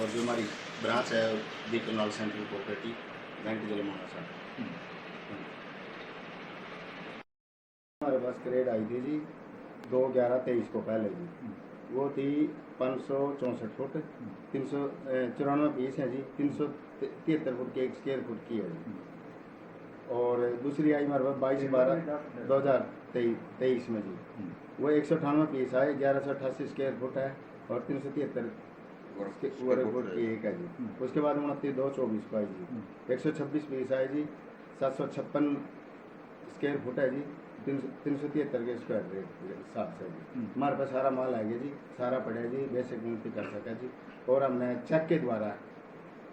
और जो हमारी ब्रांच है दीपकनाल सेंट्रल कोऑपरेटिव बैंक जलमाना साहब। हमारे पास क्रेड आई थी जी 2/11/23 को पहले जी, वो थी 564 फुट 394 पीस है जी, 373 फुट की 1 स्क्वायर फुट की है जी। और दूसरी आई हमारे पास 22/12/2023 में जी, वो 198 पीस आए, 1188 स्क्वायर फुट है और 373 वर्ग फुट की एक है जी। उसके बाद 29/2/24 को आई जी, 126 पीस आए जी, 756 स्क्वायर फुट है जी, 373 के स्क्वायर रेट हिसाब से जी। हमारे पास सारा माल आएगा जी, सारा पड़े जी, बेसिक गिनती कर सका जी। और हमने चेक के द्वारा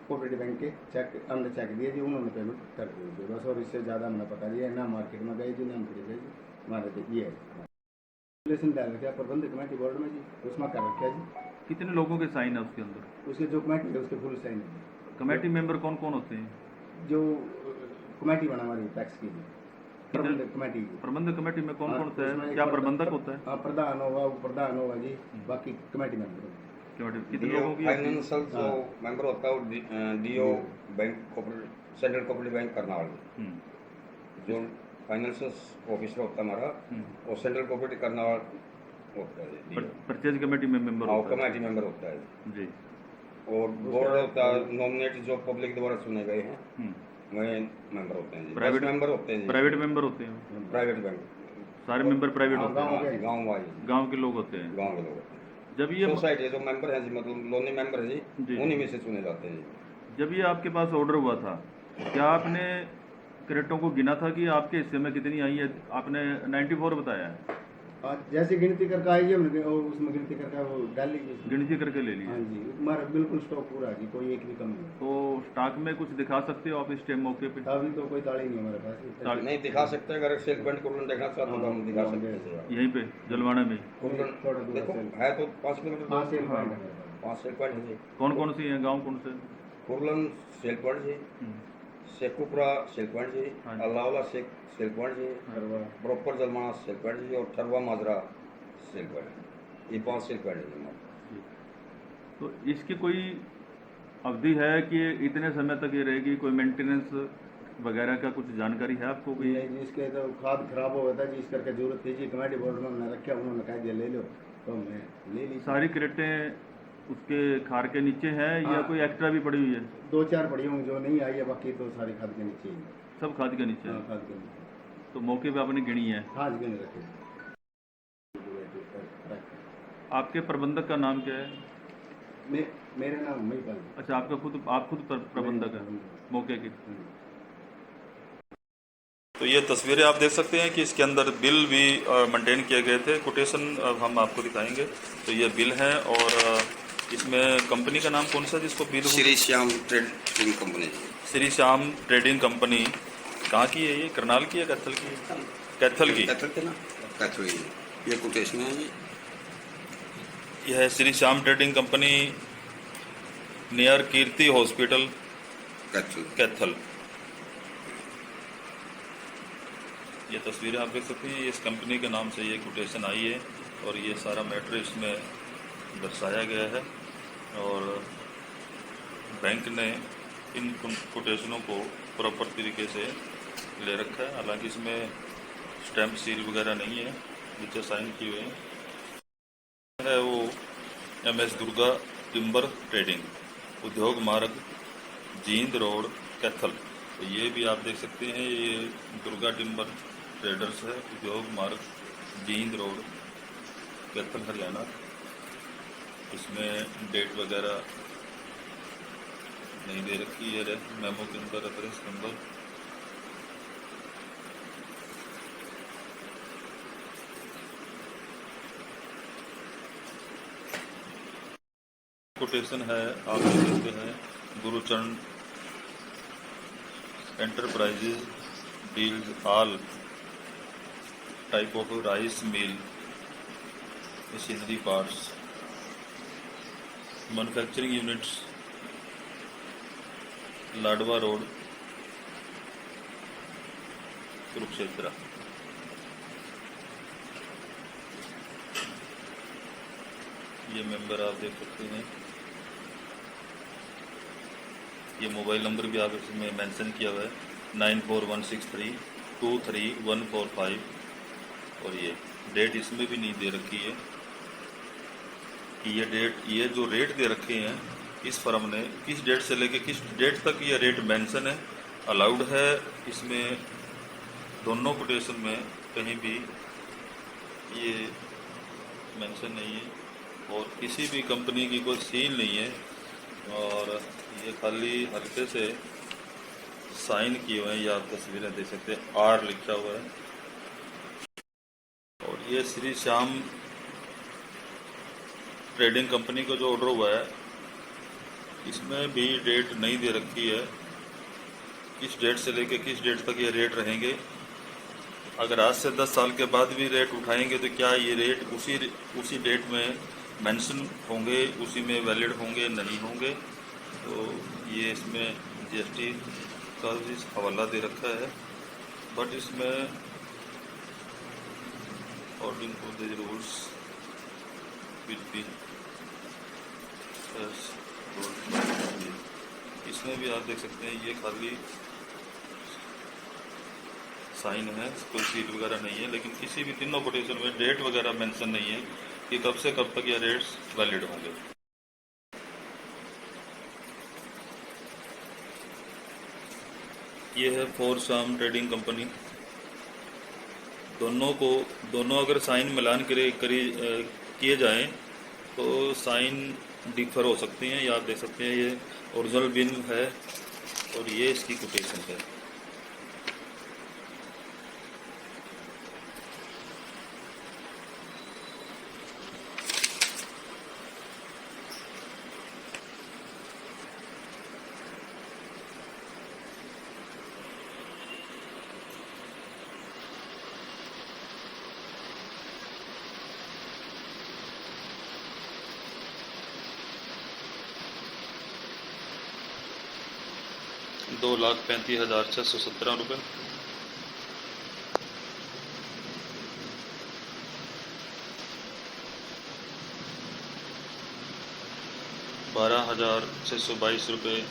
कोऑपरेटिव बैंक के चेक हमने चेक दिए जी, उन्होंने पेमेंट कर दी जी बस। और इससे ज़्यादा हमने पता दिया ना, मार्केट में गए जी ना हम खरीदे जी। हमारे तो ये है रेगुलेशन डाल रखा प्रबंध कमेटी बोर्ड में जी, उसमें कर रखा जी। कितने लोगों के साइन है उसके अंदर? उसके जो कमेटी है उसके फुल साइन है। कमेटी मेंबर कौन कौन होते हैं? जो कमेटी बना हमारी टैक्स की जी, प्रबंधक कमेटी की। प्रबंधक कमेटी में कौन कौन होता है? क्या प्रबंधक होता है? हाँ, प्रधान होगा, उप प्रधान होगा जी, बाकी कमेटी मेंबर। कितने लोगों की? फाइनेंशियल जो मेंबर होता है वो डीओ bank central cooperative bank Karnal, जो फाइनेंशियल ऑफिसर होता है हमारा और सेंट्रल कोऑपरेटिव करनाल होता है। परचेज कमेटी में मेंबर होता है, कमेटी मेंबर होता है जी। और बोर्ड होता है, नॉमिनेट जो पब्लिक द्वारा चुने गए हैं वही मेंबर होते हैं जी। प्राइवेट मेंबर होते हैं जी, प्राइवेट मेंबर होते हैं, प्राइवेट बैंक सारे मेंबर प्राइवेट होते हैं, गाँव वाइज गाँव के लोग होते हैं। गाँव के लोग होते हैं। जब ये सोसाइटी जो मेंबर हैं जी, मतलब लोनी मेंबर है जी, उन्हीं में से चुने जाते हैं जी। जब ये आपके पास ऑर्डर हुआ था, क्या आपने क्रेटों को गिना था कि आपके हिस्से में कितनी आई है? आपने 94 बताया है। जैसे गिनती करके आएगी उसमें गिनती करके वो डाल लीजिए, गिनती करके ले लीजिए। हाँ जी, हमारा बिल्कुल स्टॉक पूरा है जी, कोई एक भी कम नहीं। तो स्टॉक में कुछ दिखा सकते हो आप इस टाइम मौके पे? अभी तो कोई ताली नहीं हमारे पास, नहीं दिखा सकते। अगर सेल पॉइंट को देखना चाहते हो तो हम दिखा सकते हैं यहीं पे जलवाड़ा में। थोड़ा देखो है तो 5 किलोमीटर 5 सेल पॉइंट है जी। कौन कौन सी हैं गाँव? कौन से? कुरलन सेल पॉइंट जी, शेखुपुरा सेल पॉइंट जी, अल्लाहला सेल पॉइंट जी, प्रॉपर जलमाना सेल पॉइंट जी और ठरवा माजरा सेल पॉइंट, ये 5 सेल पॉइंट है। तो इसकी कोई अवधि है कि इतने समय तक ये रहेगी? कोई मेंटेनेंस वगैरह का कुछ जानकारी है आपको? भी जिसके तो खाद खराब हो गया था जी, इस करके जरूरत थी जी, कमेटी बोर्ड में हमने रखा, उन्होंने कहा दिया ले लो तो हमने ले ली। सारी क्रेटें उसके खार के नीचे हैं या कोई एक्स्ट्रा भी पड़ी हुई है? 2-4 पड़ी होंगी जो नहीं आई है, बाकी तो सारी खाद के नीचे ही। सब खाद के नीचे? हाँ, खाद के नीचे। तो मौके पे आपने गिनी है? हाँ गिन रखे। आपके प्रबंधक का नाम क्या है? मेरा नाम महिपाल। अच्छा, आप खुद प्रबंधक है मौके के? तो ये तस्वीरें आप देख सकते हैं कि इसके अंदर बिल भी मेंटेन किए गए थे। कोटेशन हम आपको दिखाएंगे। तो ये बिल है और इसमें कंपनी का नाम कौन सा जिसको bill? Shri Shyam trading company. Shri Shyam trading company कहाँ की है ये? करनाल की है, कैथल की? कैथल की। कैथल के ना, कैथल की। ये कोटेशन है जी। यह है Shri Shyam trading company, near Kirti hospital, Kaithal. ये तस्वीरें आप देख सकते हैं, इस कंपनी के नाम से ये कोटेशन आई है और ये सारा मैटर इसमें दर्शाया गया है। और बैंक ने इन कोटेशनों को प्रॉपर तरीके से ले रखा है। हालांकि इसमें स्टैम्प सील वगैरह नहीं है, नीचे साइन किए हुए है। वो MS दुर्गा टिम्बर ट्रेडिंग, उद्योग मार्ग, जींद रोड, कैथल। तो ये भी आप देख सकते हैं, ये दुर्गा टिम्बर ट्रेडर्स है, उद्योग मार्ग, जींद रोड, कैथल, हरियाणा। इसमें डेट वगैरह नहीं दे रखी है, मेमो के अंदर रेफरेंस नंबर। कोटेशन है, आप देख सकते हैं, Gurucharan enterprises deals all type of rice mill, machinery parts, manufacturing units, Ladwa road, Kurukshetra. ये मेंबर आप देख सकते हैं। ये मोबाइल नंबर भी आप इसमें मेंशन किया हुआ है 9416323145। और ये डेट इसमें भी नहीं दे रखी है कि ये डेट, ये जो रेट दे रखे हैं इस फर्म ने, किस डेट से लेके किस डेट तक ये रेट मेंशन है, अलाउड है। इसमें दोनों कोटेशन में कहीं भी ये मेंशन नहीं है और किसी भी कंपनी की कोई सील नहीं है। और ये खाली हल्के से साइन किए हुए हैं, ये आप तस्वीरें देख सकते हैं, आर लिखा हुआ है। और ये श्री श्याम ट्रेडिंग कंपनी को जो ऑर्डर हुआ है इसमें भी डेट नहीं दे रखी है, किस डेट से लेके किस डेट तक ये रेट रहेंगे। अगर आज से 10 साल के बाद भी रेट उठाएंगे तो क्या ये रेट उसी डेट में मेंशन होंगे, उसी में वैलिड होंगे, नहीं होंगे। तो ये इसमें जीएसटी का भी हवाला दे रखा है, बट इसमें according to the rules will be, इसमें भी आप देख सकते हैं ये खाली साइन है, कोई सील वगैरह नहीं है। लेकिन किसी भी तीनों कोटेशन में डेट वगैरह मेंशन नहीं है कि कब से कब तक ये रेट्स वैलिड होंगे। ये है फोर श्याम ट्रेडिंग कंपनी। दोनों अगर साइन मिलान किए जाएं तो साइन डिफर हो सकते हैं। ये आप देख सकते हैं ये ओरिजिनल बिल है और ये इसकी कोटेशन है। ₹2,35,617 ₹12,622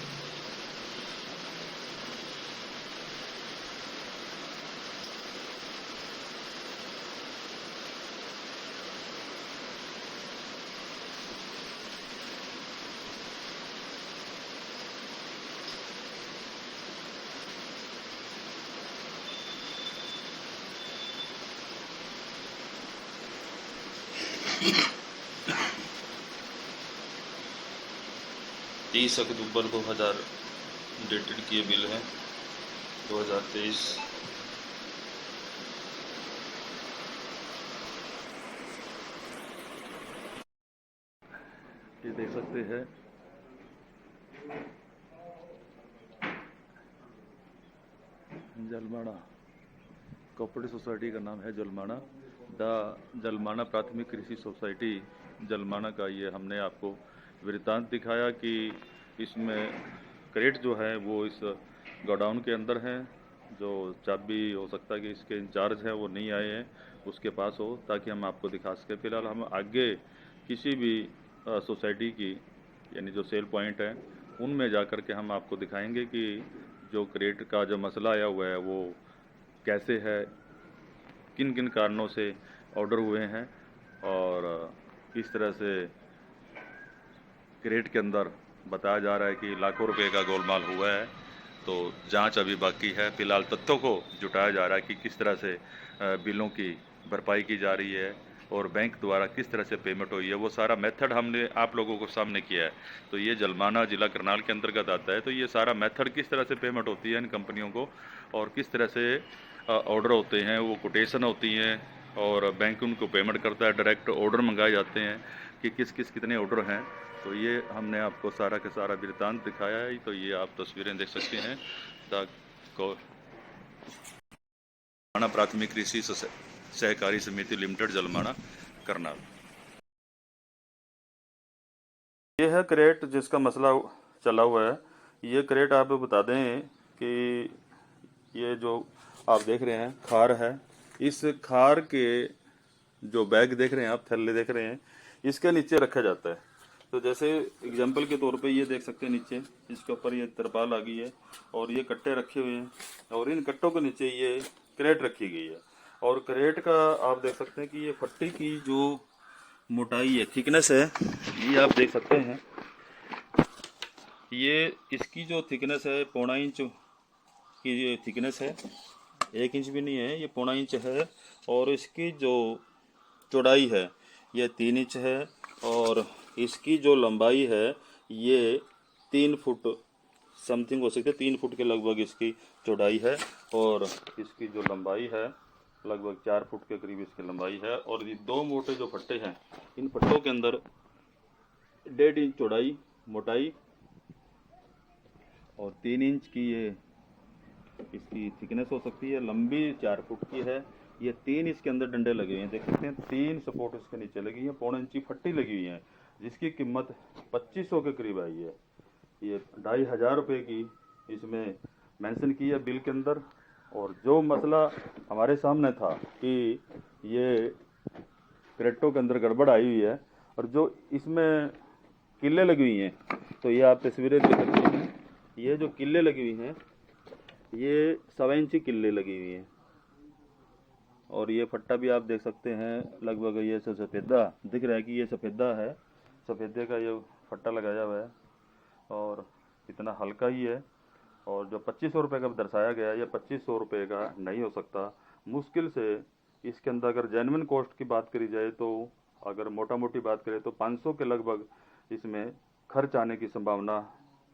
30 अक्टूबर 2000 डेटेड किए बिल हैं 2023। ये देख सकते हैं जलमाना कोऑपरेटिव सोसाइटी का नाम है जलमाना, जलमाना प्राथमिक कृषि सोसाइटी जलमाना का। ये हमने आपको वृत्तांत दिखाया कि इसमें क्रेट जो है वो इस गोडाउन के अंदर है, जो चाबी हो सकता है कि इसके इंचार्ज है वो नहीं आए हैं, उसके पास हो, ताकि हम आपको दिखा सकें। फिलहाल हम आगे किसी भी सोसाइटी की यानी जो सेल पॉइंट है उनमें जा कर के हम आपको दिखाएंगे कि जो क्रेट का जो मसला आया हुआ है वो कैसे है, किन किन कारणों से ऑर्डर हुए हैं और किस तरह से क्रेट के अंदर बताया जा रहा है कि लाखों रुपए का गोलमाल हुआ है। तो जांच अभी बाकी है। फिलहाल तथ्यों को जुटाया जा रहा है कि किस तरह से बिलों की भरपाई की जा रही है और बैंक द्वारा किस तरह से पेमेंट हुई है, वो सारा मेथड हमने आप लोगों को सामने किया है। तो ये जलमाना जिला करनाल के अंतर्गत आता है। तो ये सारा मेथड किस तरह से पेमेंट होती है इन कंपनियों को और किस तरह से ऑर्डर होते हैं, वो कोटेशन होती हैं और बैंक उनको पेमेंट करता है, डायरेक्ट ऑर्डर मंगाए जाते हैं कि किस कितने ऑर्डर हैं। तो ये हमने आपको सारा का सारा वृत्तांत दिखाया है। तो ये आप तस्वीरें देख सकते हैं। जलमाना प्राथमिक कृषि सहकारी समिति लिमिटेड जलमाना करनाल। ये है क्रेट जिसका मसला चला हुआ है। ये क्रेट आप बता दें कि ये जो आप देख रहे हैं खार है, इस खार के जो बैग देख रहे हैं आप, थैले देख रहे हैं, इसके नीचे रखा जाता है। तो जैसे एग्जाम्पल के तौर पे ये देख सकते हैं, नीचे इसके ऊपर ये तिरपाल आ गई है और ये कट्टे रखे हुए हैं और इन कट्टों के नीचे ये क्रेट रखी गई है। और क्रेट का आप देख सकते हैं कि ये फट्टी की जो मोटाई है, थिकनेस है, ये आप देख सकते हैं। ये इसकी जो थिकनेस है 1.25 इंच की ये थिकनेस है, 1 इंच भी नहीं है, ये 1.25 इंच है। और इसकी जो चौड़ाई है ये 3 इंच है और इसकी जो लंबाई है ये 3 फुट समथिंग हो सकती है, 3 फुट के लगभग इसकी चौड़ाई है और इसकी जो लंबाई है लगभग 4 फुट के करीब इसकी लंबाई है। और ये 2 मोटे जो फट्टे हैं, इन फट्टों के अंदर 1.5 इंच चौड़ाई मोटाई और 3 इंच की ये इसकी थिकनेस हो सकती है, लंबी 4 फुट की है। ये 3 इसके अंदर डंडे लगे हुए हैं, देख सकते हैं 3 सपोर्ट इसके नीचे लगी है, 1.25 इंची फट्टी लगी हुई है जिसकी कीमत 2500 के करीब आई है। ये 2500 रुपये की इसमें मेंशन की है बिल के अंदर। और जो मसला हमारे सामने था कि ये क्रेटों के अंदर गड़बड़ आई हुई है और जो इसमें किल्ले लगी हुई हैं, तो ये आप तस्वीरें देख सकते हैं, ये जो किल्ले लगी हुई हैं ये 1.25 इंची किल्ले लगी हुई हैं। और ये फट्टा भी आप देख सकते हैं, लगभग ये सफ़ेदा दिख रहा है कि ये सफ़ेदा है, सफ़ेदे का ये फट्टा लगाया हुआ है और इतना हल्का ही है। और जो 2500 रुपये का दर्शाया गया है, ये 2500 रुपये का नहीं हो सकता। मुश्किल से इसके अंदर अगर जेन्युइन कॉस्ट की बात करी जाए तो अगर मोटा मोटी बात करें तो 500 के लगभग इसमें खर्च आने की संभावना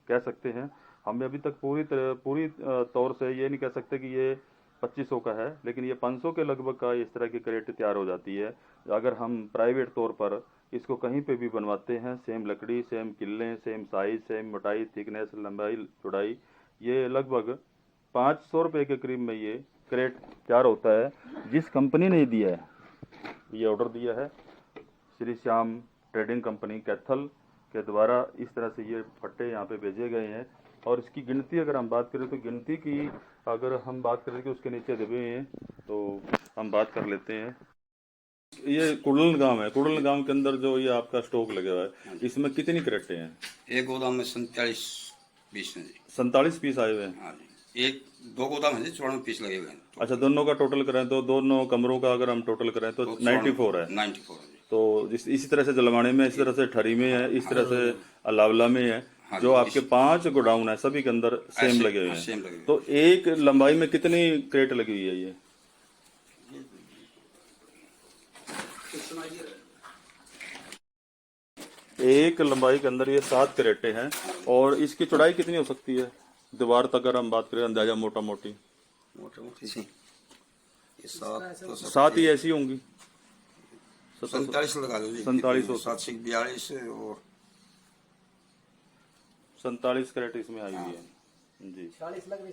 कह सकते हैं। हम अभी तक पूरी तौर से ये नहीं कह सकते कि ये 2500 का है, लेकिन ये 500 के लगभग का इस तरह की क्रेट तैयार हो जाती है। अगर हम प्राइवेट तौर पर इसको कहीं पे भी बनवाते हैं, सेम लकड़ी, सेम किल्ले, सेम साइज, सेम मोटाई, थिकनेस, लंबाई, चौड़ाई, ये लगभग 500 रुपये के करीब में ये क्रेट तैयार होता है। जिस कंपनी ने दिया है, ये ऑर्डर दिया है श्री श्याम ट्रेडिंग कंपनी कैथल के द्वारा, इस तरह से ये फट्टे यहाँ पे भेजे गए हैं। और इसकी गिनती अगर हम बात करें तो गिनती की अगर हम बात करें कि उसके नीचे दबे हैं तो हम बात कर लेते हैं। ये कुड़लगांव है, कुड़लगांव के अंदर जो ये आपका स्टॉक लगा हुआ है, इसमें कितनी क्रेटें हैं? एक गोदाम में 47 पीस हैं जी। 47 पीस आए हुए हैं? हाँ जी, 2 गोदाम है जी, 94 पीस लगे हुए हैं। अच्छा, दोनों का टोटल करें तो दोनों कमरों का अगर हम टोटल करें तो 94 है। 94 है जी। तो इसी तरह से जलवाड़े में, इस तरह से ठरी में है, इस तरह से अलावला में है। जो आपके 5 गोडाउन है सभी के अंदर सेम लगे हुए हैं। तो एक लंबाई में कितनी क्रेट लगी हुई है? ये एक लंबाई के अंदर ये 7 क्रेटें हैं। और इसकी चौड़ाई कितनी हो सकती है दीवार तक अगर हम बात करें अंदाजा मोटा मोटी? ये 7 ही ऐसी होंगी। 47 लगा दो जी। 47 7 से 42 और 47 कैरेट इसमें आई हुई है जी। 40 लग रही